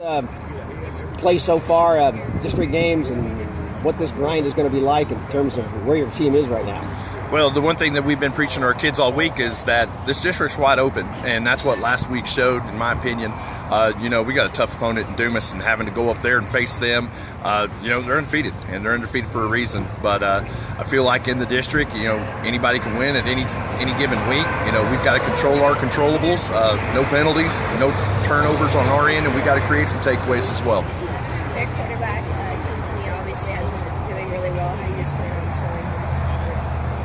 Play so far, district games, and what this grind is going to be like in terms of where your team is right now? Well, the one thing that we've been preaching to our kids all week is that this district's wide open, and that's what last week showed, in my opinion. We got a tough opponent in Dumas, and having to go up there and face them, they're undefeated, and they're undefeated for a reason. But I feel like in the district, anybody can win at any given week. We've got to control our controllables, no penalties, no turnovers on our end, and we got to create some takeaways as well. Their quarterback, Kingsley, obviously has been doing really well. How do you just plan on selling?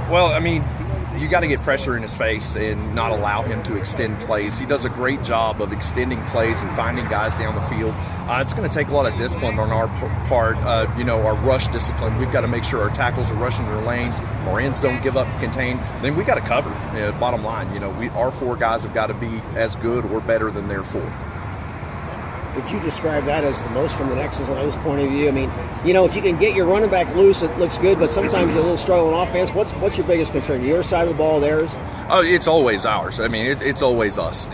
Well, you got to get pressure in his face and not allow him to extend plays. He does a great job of extending plays and finding guys down the field. It's going to take a lot of discipline on our part, our rush discipline. We've got to make sure our tackles are rushing their lanes, our ends don't give up and contain. Then we got to cover. Bottom line, our four guys have got to be as good or better than their fourth. Would you describe that as the most from the X's and O's point of view? If you can get your running back loose, it looks good, but sometimes you're a little struggle on offense. What's your biggest concern? Your side of the ball, theirs? Oh, it's always ours. It's always us.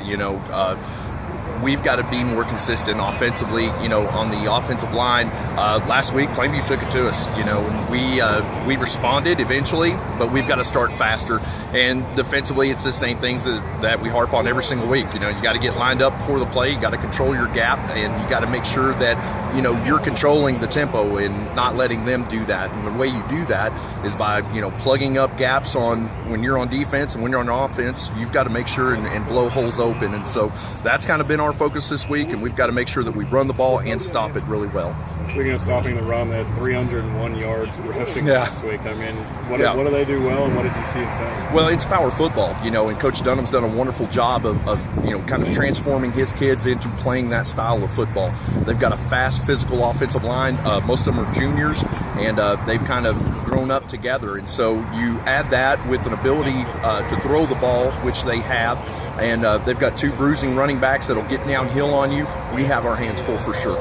We've got to be more consistent offensively, on the offensive line. Last week, Plainview took it to us, and we responded eventually, but we've got to start faster. And defensively, it's the same things that we harp on every single week. You got to get lined up before the play, you got to control your gap, and you got to make sure that, you're controlling the tempo and not letting them do that. And the way you do that is by, plugging up gaps on when you're on defense, and when you're on offense, you've got to make sure and blow holes open. And so that's kind of been our focus this week, and we've got to make sure that we run the ball and stop it really well. Speaking of stopping the run, they had 301 yards rushing last week. What do they do well, and what did you see in film? Well, it's power football, and Coach Dunham's done a wonderful job of kind of transforming his kids into playing that style of football. They've got a fast, physical offensive line. Most of them are juniors, and they've kind of grown up together. And so you add that with an ability to throw the ball, which they have, and they've got two bruising running backs that'll get downhill on you. We have our hands full for sure.